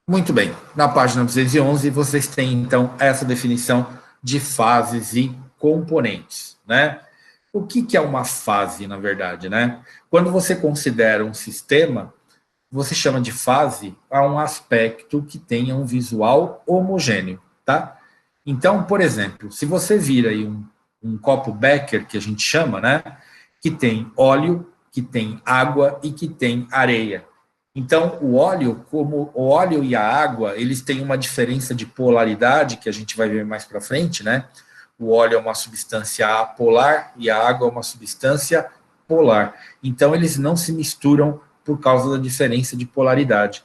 Muito bem. Na página 211, vocês têm, então, essa definição de fases e componentes, né? O que é uma fase, na verdade, né? Quando você considera um sistema, você chama de fase a um aspecto que tenha um visual homogêneo, tá? Então, por exemplo, se você vira aí um copo Becker, que a gente chama, né? Que tem óleo, que tem água e que tem areia. Então, o óleo, como o óleo e a água, eles têm uma diferença de polaridade, que a gente vai ver mais para frente, né? O óleo é uma substância apolar e a água é uma substância polar. Então, eles não se misturam por causa da diferença de polaridade.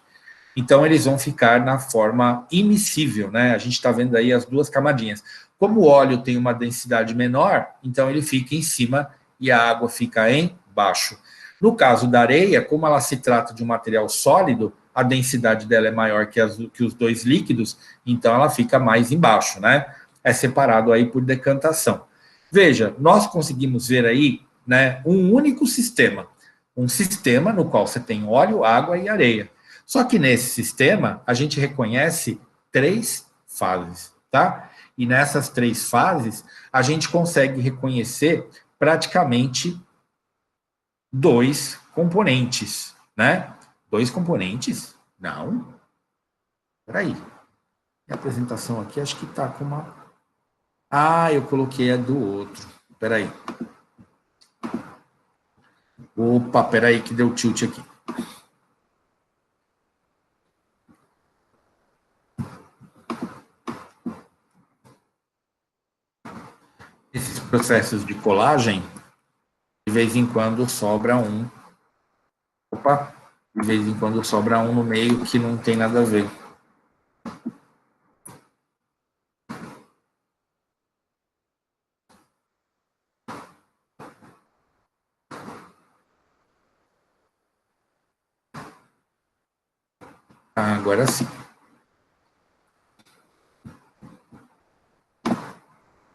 Então, eles vão ficar na forma immiscível, né? A gente está vendo aí as duas camadinhas. Como o óleo tem uma densidade menor, então ele fica em cima e a água fica embaixo. No caso da areia, como ela se trata de um material sólido, a densidade dela é maior que os dois líquidos, então ela fica mais embaixo, né? É separado aí por decantação. Veja, nós conseguimos ver aí, né, um único sistema. Um sistema no qual você tem óleo, água e areia. Só que nesse sistema, a gente reconhece três fases, tá? E nessas três fases, a gente consegue reconhecer praticamente dois componentes, né? Dois componentes? Não. Peraí. Minha apresentação aqui acho que tá com uma... Ah, eu coloquei a do outro. Peraí. Opa, peraí que deu tilt aqui. Esses processos de colagem, de vez em quando sobra um. Opa, de vez em quando sobra um no meio que não tem nada a ver. Ah, agora sim.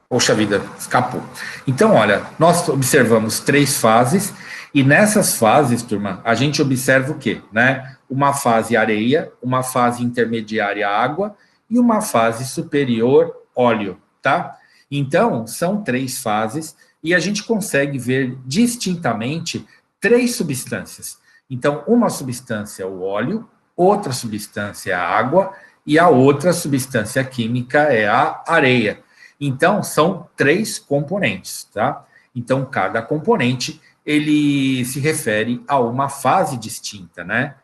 Poxa vida, escapou. Então, olha, nós observamos três fases, e nessas fases, turma, a gente observa o quê? Né? Uma fase areia, uma fase intermediária água e uma fase superior óleo, tá? Então, são três fases, e a gente consegue ver distintamente três substâncias. Então, uma substância é o óleo, outra substância é a água, e a outra substância química é a areia. Então, são três componentes, tá? Então, cada componente, ele se refere a uma fase distinta, né?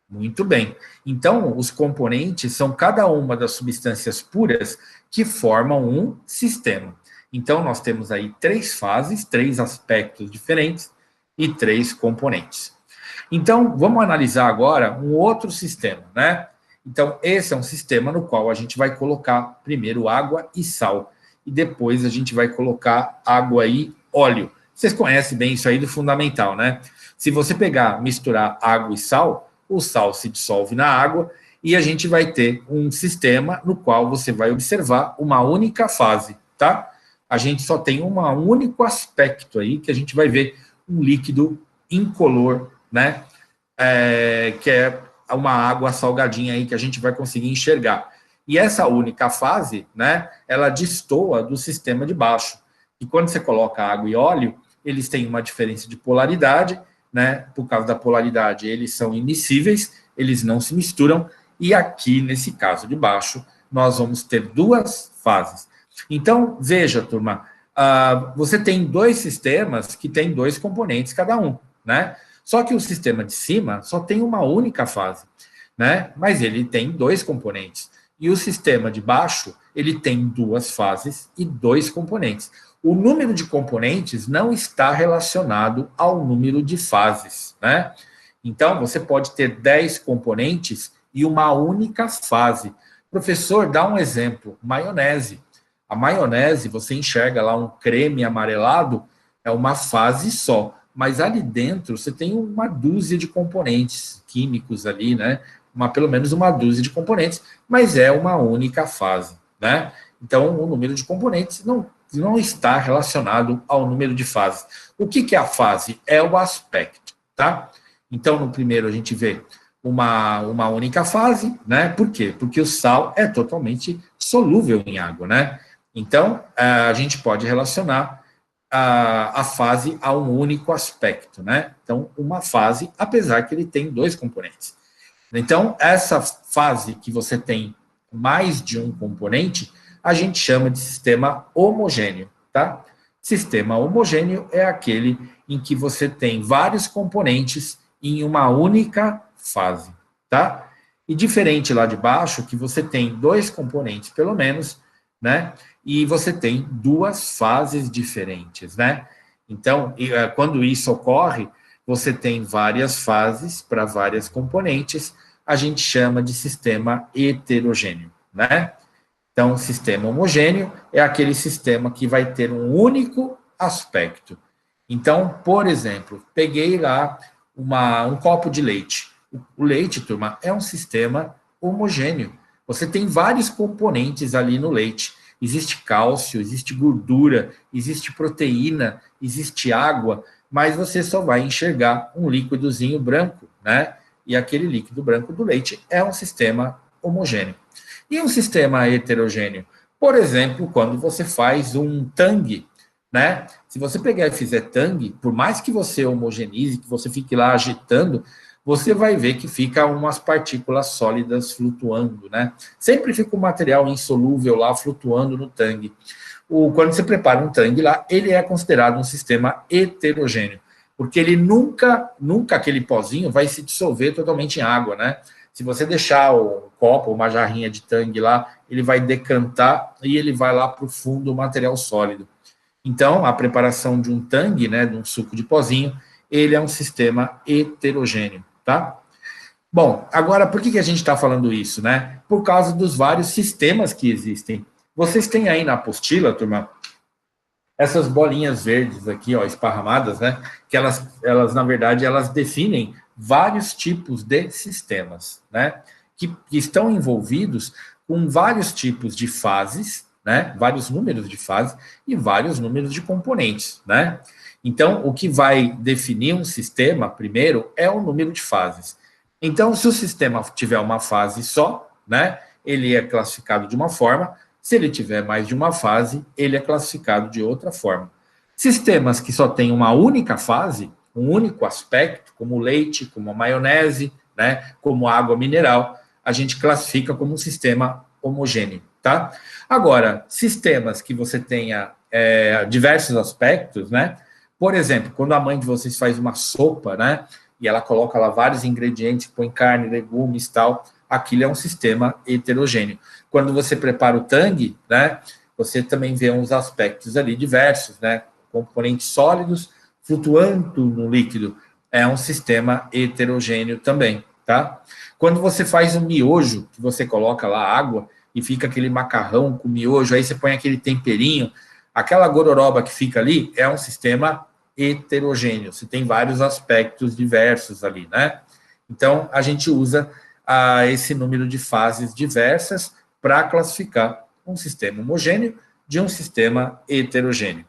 Muito bem. Então, os componentes são cada uma das substâncias puras que formam um sistema. Então, nós temos aí três fases, três aspectos diferentes e três componentes. Então, vamos analisar agora um outro sistema, né? Então, esse é um sistema no qual a gente vai colocar primeiro água e sal, e depois a gente vai colocar água e óleo. Vocês conhecem bem isso aí do fundamental, né? Se você pegar, misturar água e sal, o sal se dissolve na água e a gente vai ter um sistema no qual você vai observar uma única fase, tá? A gente só tem um único aspecto aí que a gente vai ver um líquido incolor, né? Que é uma água salgadinha aí que a gente vai conseguir enxergar. E essa única fase, né, ela destoa do sistema de baixo. E quando você coloca água e óleo, eles têm uma diferença de polaridade, né? Por causa da polaridade, eles são immiscíveis, eles não se misturam, e aqui, nesse caso de baixo, nós vamos ter duas fases. Então, veja, turma, você tem dois sistemas que têm dois componentes cada um, né? Só que o sistema de cima só tem uma única fase, né? Mas ele tem dois componentes. E o sistema de baixo, ele tem duas fases e dois componentes. O número de componentes não está relacionado ao número de fases, né? Então, você pode ter 10 componentes e uma única fase. Professor, dá um exemplo. Maionese. A maionese, você enxerga lá um creme amarelado, é uma fase só. Mas ali dentro, você tem uma dúzia de componentes químicos ali, né? Pelo menos uma dúzia de componentes, mas é uma única fase, né? Então, o número de componentes não está relacionado ao número de fases. O que é a fase? É o aspecto, tá? Então, no primeiro a gente vê uma única fase, né? Por quê? Porque o sal é totalmente solúvel em água, né? Então, a gente pode relacionar a fase a um único aspecto, né? Então, uma fase, apesar que ele tem dois componentes. Então, essa fase que você tem mais de um componente, a gente chama de sistema homogêneo, tá? Sistema homogêneo é aquele em que você tem vários componentes em uma única fase, tá? E diferente lá de baixo, que você tem dois componentes, pelo menos, né? E você tem duas fases diferentes, né? Então, quando isso ocorre, você tem várias fases para várias componentes, a gente chama de sistema heterogêneo, né? Então, sistema homogêneo é aquele sistema que vai ter um único aspecto. Então, por exemplo, peguei lá um copo de leite. O leite, turma, é um sistema homogêneo. Você tem vários componentes ali no leite. Existe cálcio, existe gordura, existe proteína, existe água, mas você só vai enxergar um líquidozinho branco, né? E aquele líquido branco do leite é um sistema homogêneo. E um sistema heterogêneo? Por exemplo, quando você faz um tangue, né? Se você pegar e fizer tangue, por mais que você homogeneize, que você fique lá agitando, você vai ver que fica umas partículas sólidas flutuando, né? Sempre fica um material insolúvel lá flutuando no tangue. Quando você prepara um tangue lá, ele é considerado um sistema heterogêneo, porque ele nunca aquele pozinho vai se dissolver totalmente em água, né? Se você deixar o copo, uma jarrinha de tangue lá, ele vai decantar e ele vai lá para o fundo do material sólido. Então, a preparação de um tangue, né, de um suco de pozinho, ele é um sistema heterogêneo, tá? Bom, agora, por que a gente está falando isso, né? Por causa dos vários sistemas que existem. Vocês têm aí na apostila, turma, essas bolinhas verdes aqui, ó, esparramadas, né? Que elas na verdade, elas definem vários tipos de sistemas, né? Que estão envolvidos com vários tipos de fases, né? Vários números de fases e vários números de componentes, né? Então, o que vai definir um sistema, primeiro, é o número de fases. Então, se o sistema tiver uma fase só, né? Ele é classificado de uma forma. Se ele tiver mais de uma fase, ele é classificado de outra forma. Sistemas que só têm uma única fase, um único aspecto, como o leite, como a maionese, né, como a água mineral, a gente classifica como um sistema homogêneo, tá? Agora, sistemas que você tenha diversos aspectos, né? Por exemplo, quando a mãe de vocês faz uma sopa, né, e ela coloca lá vários ingredientes, põe carne, legumes e tal, aquilo é um sistema heterogêneo. Quando você prepara o tangue, né, você também vê uns aspectos ali diversos, né, componentes sólidos flutuando no líquido, é um sistema heterogêneo também, tá? Quando você faz um miojo, que você coloca lá água e fica aquele macarrão com miojo, aí você põe aquele temperinho, aquela gororoba que fica ali é um sistema heterogêneo, você tem vários aspectos diversos ali, né? Então, a gente usa esse número de fases diversas para classificar um sistema homogêneo de um sistema heterogêneo.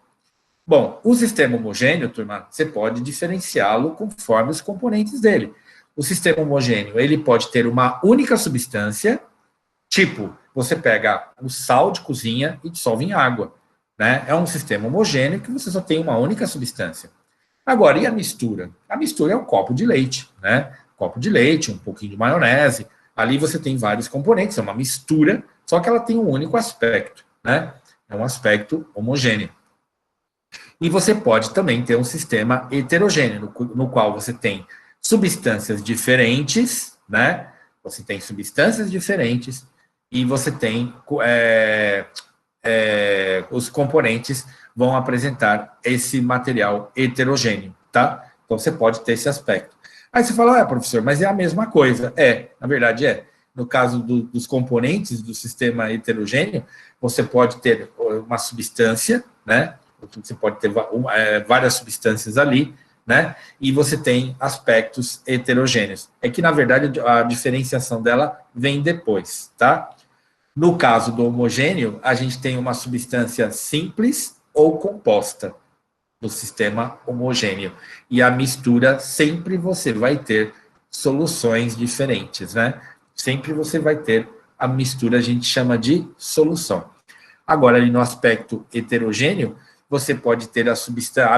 Bom, o sistema homogêneo, turma, você pode diferenciá-lo conforme os componentes dele. O sistema homogêneo, ele pode ter uma única substância, tipo, você pega o sal de cozinha e dissolve em água, né? É um sistema homogêneo que você só tem uma única substância. Agora, e a mistura? A mistura é um copo de leite, né? Copo de leite, um pouquinho de maionese. Ali você tem vários componentes, é uma mistura, só que ela tem um único aspecto, né? É um aspecto homogêneo. E você pode também ter um sistema heterogêneo, no qual você tem substâncias diferentes, né? Você tem substâncias diferentes e você tem os componentes vão apresentar esse material heterogêneo, tá? Então você pode ter esse aspecto. Aí você fala, professor, mas é a mesma coisa. Na verdade é. No caso dos componentes do sistema heterogêneo, você pode ter uma substância, né? Você pode ter várias substâncias ali, né? E você tem aspectos heterogêneos. É que, na verdade, a diferenciação dela vem depois, tá? No caso do homogêneo, a gente tem uma substância simples ou composta no sistema homogêneo. E a mistura, sempre você vai ter soluções diferentes, né? Sempre você vai ter a mistura, a gente chama de solução. Agora, ali no aspecto heterogêneo, você pode ter a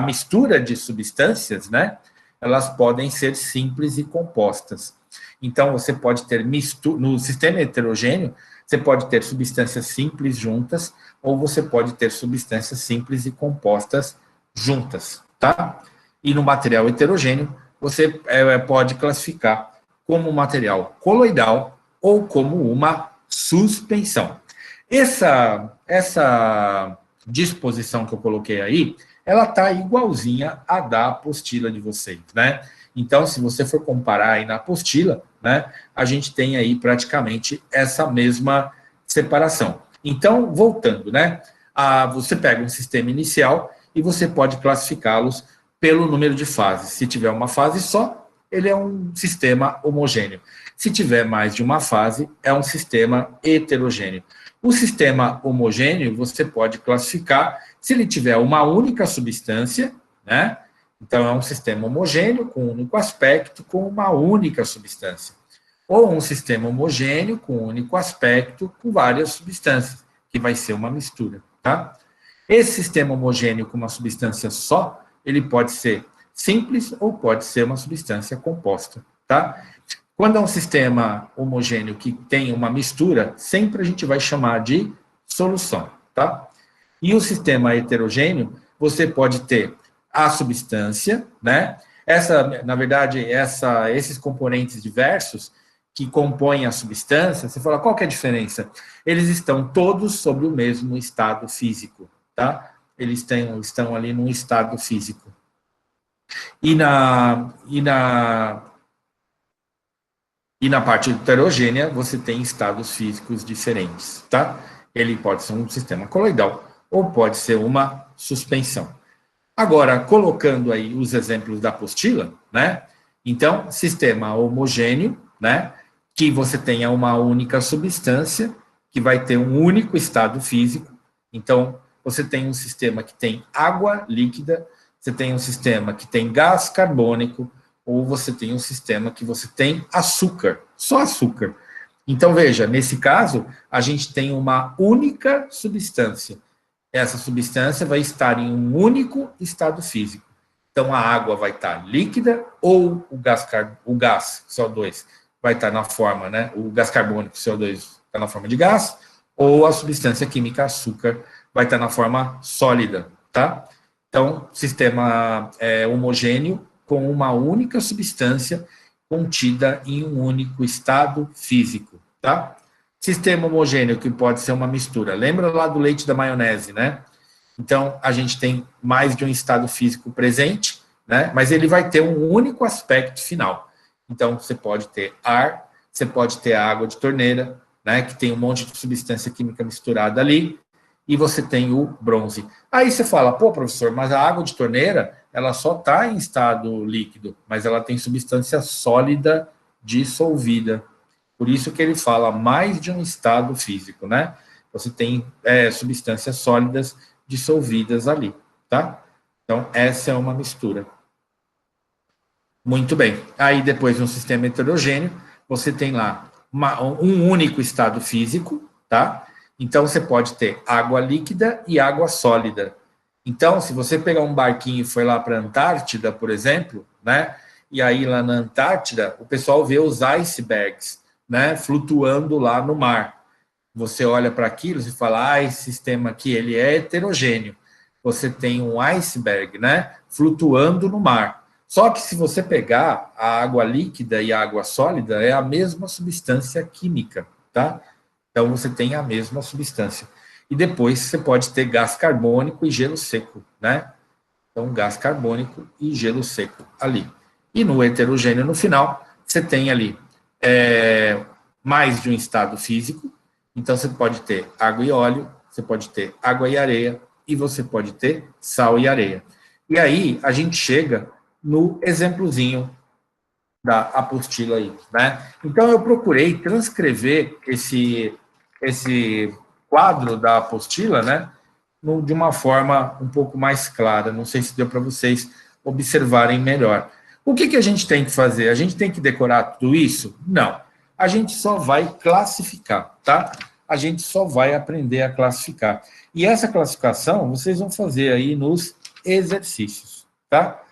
mistura de substâncias, né? Elas podem ser simples e compostas. Então, você pode ter no sistema heterogêneo, você pode ter substâncias simples juntas, ou você pode ter substâncias simples e compostas juntas, tá? E no material heterogêneo, você pode classificar como material coloidal ou como uma suspensão. Essa disposição que eu coloquei aí, ela está igualzinha à da apostila de vocês, né? Então, se você for comparar aí na apostila, né, a gente tem aí praticamente essa mesma separação. Então, voltando, né, você pega um sistema inicial e você pode classificá-los pelo número de fases. Se tiver uma fase só, ele é um sistema homogêneo. Se tiver mais de uma fase, é um sistema heterogêneo. O sistema homogêneo, você pode classificar se ele tiver uma única substância, né? Então, é um sistema homogêneo com um único aspecto, com uma única substância. Ou um sistema homogêneo com um único aspecto, com várias substâncias, que vai ser uma mistura, tá? Esse sistema homogêneo com uma substância só, ele pode ser simples ou pode ser uma substância composta, tá? Quando é um sistema homogêneo que tem uma mistura, sempre a gente vai chamar de solução, tá? E o sistema heterogêneo, você pode ter a substância, né? Na verdade, esses componentes diversos que compõem a substância, você fala, qual que é a diferença? Eles estão todos sobre o mesmo estado físico, tá? Eles estão ali num estado físico. E na parte heterogênea, você tem estados físicos diferentes, tá? Ele pode ser um sistema coloidal ou pode ser uma suspensão. Agora, colocando aí os exemplos da apostila, né? Então, sistema homogêneo, né? Que você tenha uma única substância, que vai ter um único estado físico. Então, você tem um sistema que tem água líquida, você tem um sistema que tem gás carbônico, ou você tem um sistema que você tem açúcar, só açúcar. Então, veja, nesse caso, a gente tem uma única substância. Essa substância vai estar em um único estado físico. Então, a água vai estar líquida ou o gás CO2 vai estar na forma, né? O gás carbônico, CO2, está na forma de gás, ou a substância química açúcar vai estar na forma sólida, tá? Então, sistema homogêneo com uma única substância contida em um único estado físico, tá? Sistema homogêneo, que pode ser uma mistura. Lembra lá do leite da maionese, né? Então, a gente tem mais de um estado físico presente, né? Mas ele vai ter um único aspecto final. Então, você pode ter ar, você pode ter água de torneira, né? Que tem um monte de substância química misturada ali, e você tem o bronze. Aí você fala, pô, professor, mas a água de torneira, ela só está em estado líquido, mas ela tem substância sólida dissolvida. Por isso que ele fala mais de um estado físico, né? Você tem substâncias sólidas dissolvidas ali, tá? Então, essa é uma mistura. Muito bem. Aí, depois, no sistema heterogêneo, você tem lá um único estado físico, tá? Então, você pode ter água líquida e água sólida. Então, se você pegar um barquinho e for lá para a Antártida, por exemplo, né? E aí, lá na Antártida, o pessoal vê os icebergs, né? Flutuando lá no mar. Você olha para aquilo e fala, esse sistema aqui, ele é heterogêneo. Você tem um iceberg, né? Flutuando no mar. Só que se você pegar a água líquida e a água sólida, é a mesma substância química, tá? Então, você tem a mesma substância. E depois você pode ter gás carbônico e gelo seco, né? Então, gás carbônico e gelo seco ali. E no heterogêneo, no final, você tem ali mais de um estado físico. Então, você pode ter água e óleo, você pode ter água e areia, e você pode ter sal e areia. E aí, a gente chega no exemplozinho da apostila aí, né? Então, eu procurei transcrever esse quadro da apostila, né, de uma forma um pouco mais clara. Não sei se deu para vocês observarem melhor. O que a gente tem que fazer? A gente tem que decorar tudo isso? Não. A gente só vai classificar, tá? A gente só vai aprender a classificar. E essa classificação vocês vão fazer aí nos exercícios, tá?